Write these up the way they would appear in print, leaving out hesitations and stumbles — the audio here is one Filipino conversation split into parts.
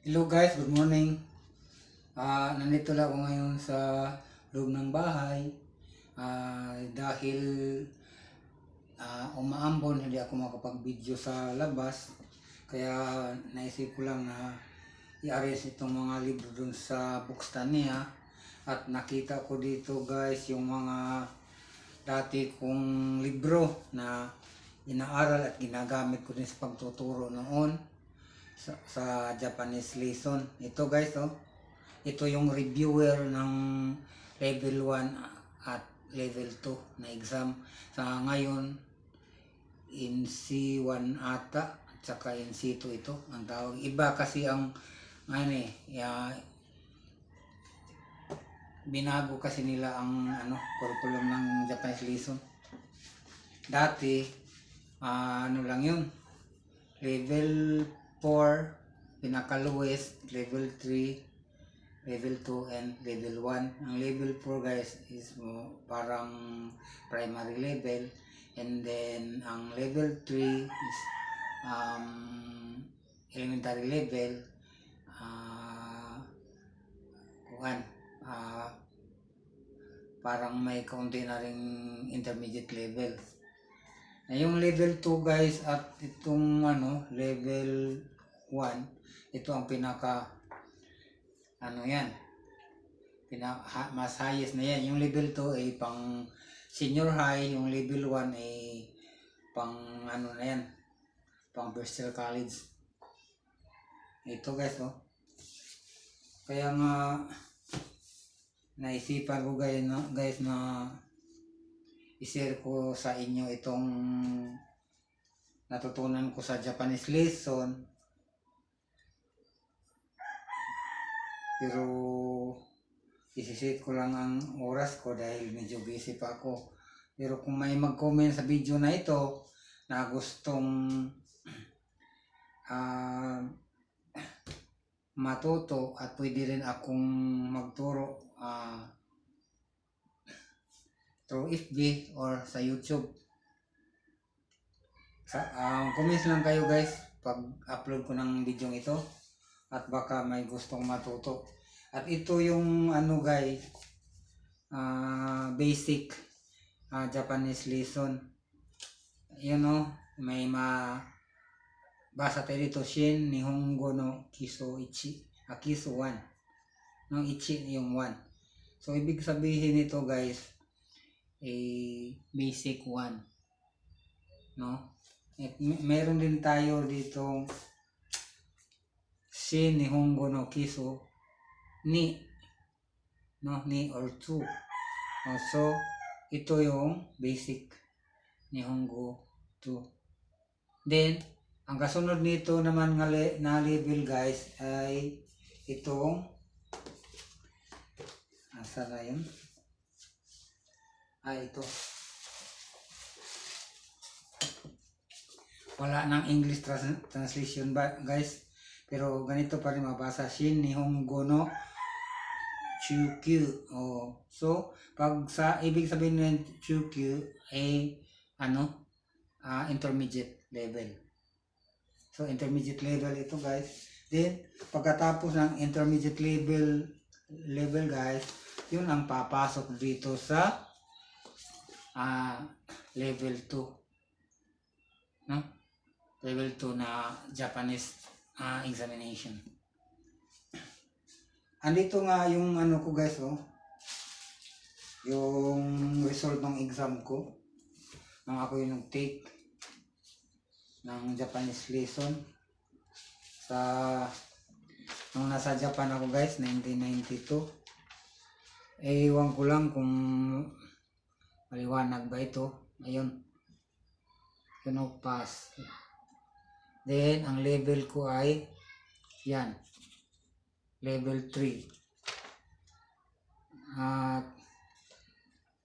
Hello guys, good morning. Nandito lang ako ngayon sa loob ng bahay dahil umaambon, hindi ako makapag-video sa labas. Kaya naisip ko lang na i-arrange itong mga libro dun sa bookstand niya. At nakita ko dito guys yung mga dati kong libro na inaaral at ginagamit ko din sa pagtuturo noon sa Japanese lesson. Ito guys, oh. Ito yung reviewer ng level 1 at level 2 na exam. Sa ngayon, in C1 ata, at saka in C2 ito ang tawag. Iba kasi ang binago kasi nila ang curriculum ng Japanese lesson. Dati, ano lang yun, level 4, pinaka-lowest, level 3, level 2, and level 1. Ang level 4 guys is parang primary level, and then ang level 3 is elementary level, kuhan, parang may kaunti na ring intermediate level. Yung level 2 guys at itong level 1, ito ang pinaka yan, mas highest na yan. Yung level 2 ay pang senior high, yung level 1 ay pang na yan, pang first year college. Ito guys, oh. Kaya nga naisipan ko guys na i-share ko sa inyo itong natutunan ko sa Japanese lesson. Pero isisit ko lang ang oras ko dahil medyo busy pa ako. Pero kung may mag-comment sa video na ito na gustong matuto at pwede rin akong magturo through FB or sa YouTube, comments lang kayo guys pag upload ko ng video ito at baka may gustong matuto. At ito yung guys, basic Japanese lesson. May basa tayo dito, Shin Nihongo no Kiso Ichi, Kiso 1, no, Ichi yung 1. So ibig sabihin nito guys, basic 1, no. At meron din tayo dito Shin Nihongo no Kiso ni, no, ni or 2. So ito yung basic Nihongo 2. Then ang kasunod nito naman na level guys ay itong asa na yun? Ito. Wala nang English translation ba guys? Pero ganito pa rin mabasa, Shin Nihongo no Chukyu. So pag sa ibig sabihin ng Chukyu ay intermediate level. So intermediate level ito guys. Then pagkatapos ng intermediate level guys, yun ang papasok dito sa level 2, no? Level 2 na Japanese examination. Andito nga yung ko guys, oh. Yung result ng exam ko nang ako yung nag-take ng Japanese lesson nung nasa Japan ako guys, 1992. Ewan ko lang kung maliwanag ba ito. Ayun, pass. Then ang level ko ay yan, level 3. At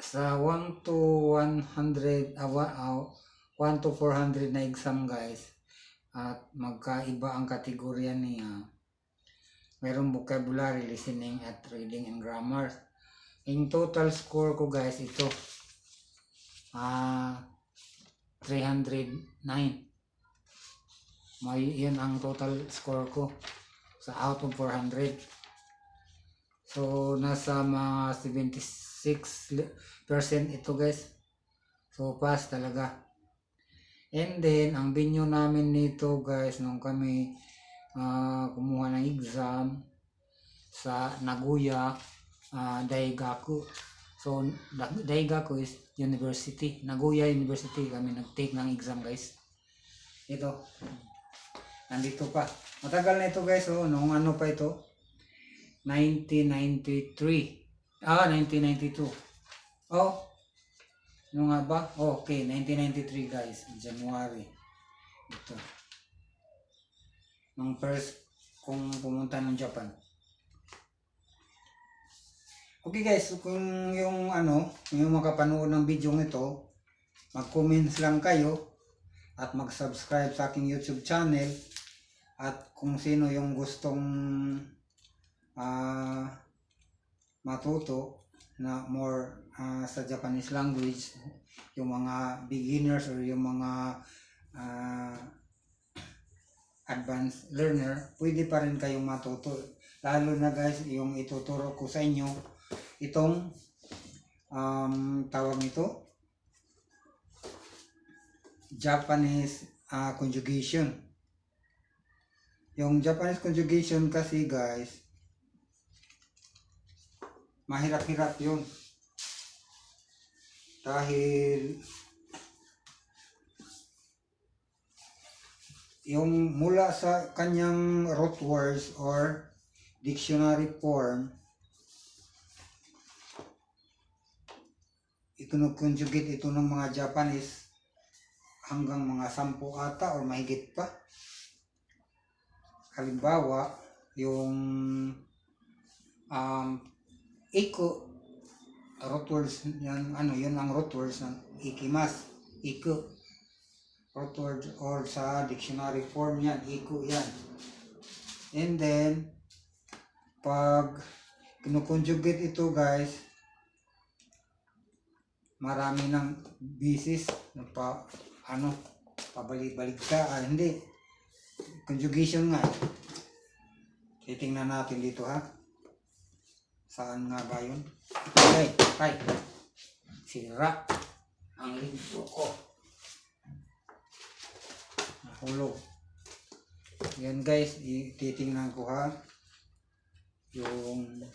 sa 1 to 100 1 to 400 na exam guys, at magkaiba ang kategorya niya. Mayroong vocabulary, listening, at reading and grammar. Yung total score ko guys, ito 309. Yun ang total score ko. sa out of 400. So, nasa mga 76% ito guys. So, pass talaga. And then, ang binyo namin nito guys, nung kami kumuha ng exam sa Nagoya, Daigaku. So, Daigaku is university. Nagoya University kami nag-take ng exam guys. Ito. Nandito pa. Matagal na ito guys. Oh, nung ano pa ito? 1993. 1992. Oh, ano nga ba? Oh, okay, 1993 guys. January. Ito. Nung first kung pumunta ng Japan. Okay guys, kung yung yung makapanood ng video nito, mag-comments lang kayo at mag-subscribe sa aking YouTube channel, at kung sino yung gustong matuto na more sa Japanese language, yung mga beginners or yung mga advanced learner, pwede pa rin kayong matuto. Lalo na guys, yung ituturo ko sa inyo, itong tawag nito, Japanese conjugation. Yung Japanese conjugation kasi guys, mahirap-hirap yun. Dahil yung mula sa kanyang root words or dictionary form, ikinukonjugate ito ng mga Japanese hanggang mga 10 ata or mahigit pa. Halimbawa, yung iku, root words yan, yun ang root words ng ikimas, iku, root word or sa dictionary form yan, iku yan. And then pag kinukonjugate ito guys, marami ng bisis na pabalik-balik ka, hindi, conjugation nga. Titingnan natin dito ha. Saan nga ba yun? Okay, tay. Sira ang libro ko. Nahulog. Yan guys, titingnan ko ha. Yung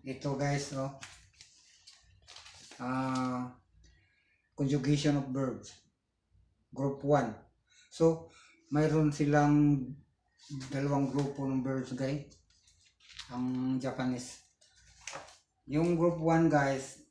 ito guys, no? Conjugation of verbs, group 1. So mayroon silang dalawang grupo ng verbs guys, ang Japanese. Yung group 1 guys,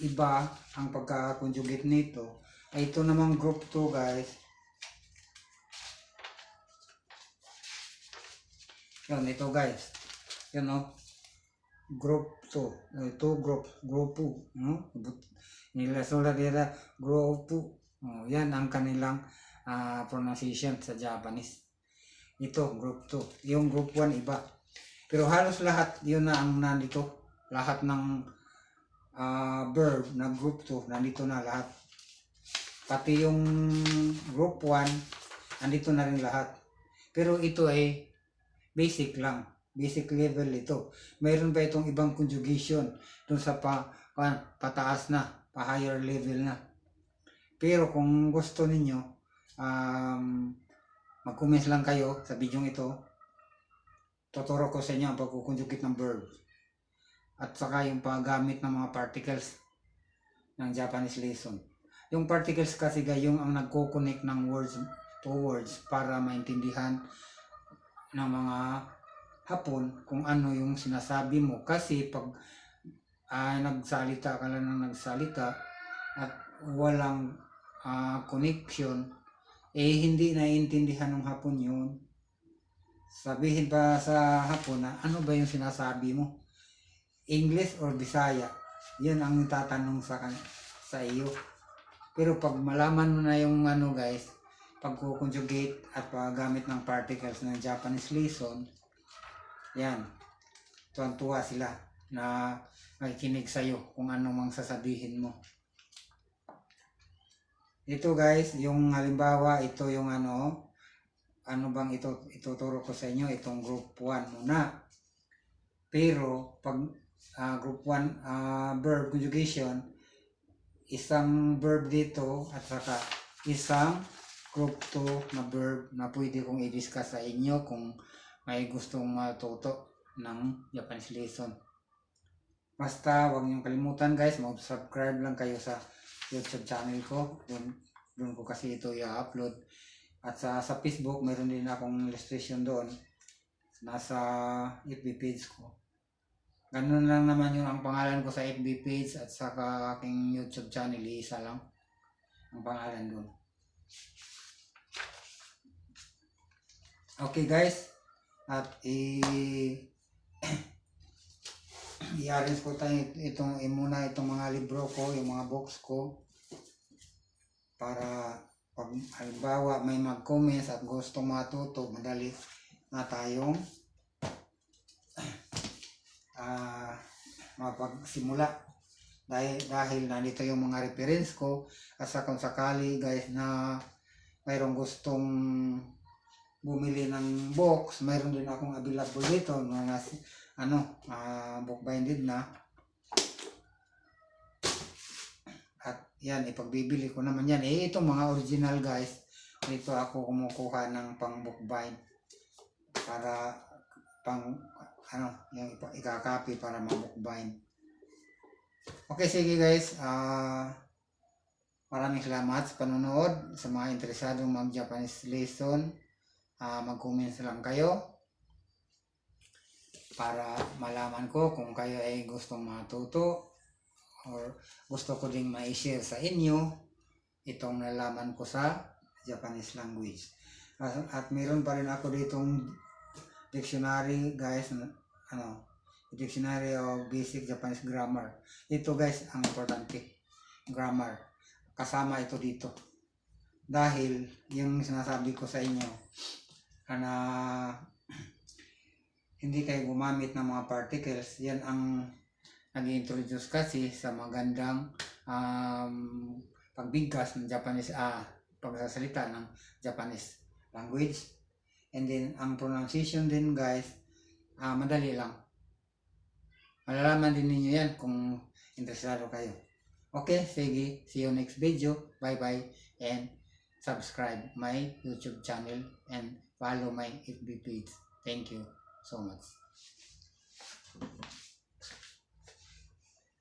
iba ang pagka-conjugate nito. Ay ito namang group 2 guys, yun, ito guys, yun, no? Group 2, ito grupo, no? Nila sulat nila grupo. Yan ang kanilang pronunciation sa Japanese. Ito group 2, yung group 1 iba. Pero halos lahat yun na ang nandito. Lahat ng verb na group 2 nandito na lahat. Pati yung group 1 nandito na rin lahat. Pero ito ay basic lang. Basic level ito. Mayroon pa itong ibang conjugation dun sa pataas na, pa higher level na. Pero kung gusto ninyo, mag-comments lang kayo sa video ito. Tuturo ko sa inyo ang pagkukonjugate ng verb. At saka yung paggamit ng mga particles ng Japanese lesson. Yung particles kasi yung ang nagko-connect ng words to words para maintindihan ng mga Hapon kung ano yung sinasabi mo. Kasi pag nagsalita ka lang ng nagsalita at walang connection, hindi naiintindihan ng Hapon yun. Sabihin pa sa Hapon na ano ba yung sinasabi mo? English or Bisaya? Yan ang tatanong sa iyo. Pero pag malaman mo na yung guys, pagko-conjugate at paggamit ng particles ng Japanese lesson, Yan, tuwan-tuwa sila na nakikinig sa'yo kung ano mang sasabihin mo. Ito guys, yung halimbawa, ito yung ano bang ituturo ko sa inyo, itong group 1 muna. Pero pag group 1 verb conjugation, isang verb dito at saka isang group 2 na verb na pwede kong i-discuss sa inyo kung may gustong matuto ng Japanese lesson. Basta huwag niyong kalimutan guys, mag-subscribe lang kayo sa YouTube channel ko. Doon ko kasi ito i-upload. At sa Facebook, mayroon din akong illustration doon. Nasa FB page ko. Ganun lang naman yung ang pangalan ko sa FB page at saka aking YouTube channel. Isa lang ang pangalan doon. Okay guys. At i-arrange ko tayo muna itong mga libro ko, yung mga books ko. Para pag halimbawa may mag-comments at gustong matuto, madali na tayong mapagsimula dahil nandito yung mga reference ko. At sa kung sakali guys na mayroong gustong bumili ng books, mayroon din akong available dito na book binded na. At yan, ipagbibili ko naman yan. Itong mga original guys, dito ako kumukuha ng pang book bind para yung ikakopy para ma-book bind. Okay, sige guys. Maraming salamat sa panonood. Sa mga interesadong mag-Japanese lesson, mag-comments lang kayo para malaman ko kung kayo ay gustong matuto or gusto ko ding ma-share sa inyo itong nalaman ko sa Japanese language. At meron pa rin ako ditong dictionary guys, dictionary of basic Japanese grammar. Ito guys ang importante, grammar. Kasama ito dito. Dahil yung sinasabi ko sa inyo na hindi kayo gumamit ng mga particles, yan ang nag-introduce kasi sa magandang pagbigkas ng Japanese, pagsasalita ng Japanese language. And then, ang pronunciation din guys, madali lang. Malalaman din ninyo yan kung interesado kayo. Okay, sige. See you next video. Bye-bye. And subscribe my YouTube channel and follow my FB page. Thank you so much.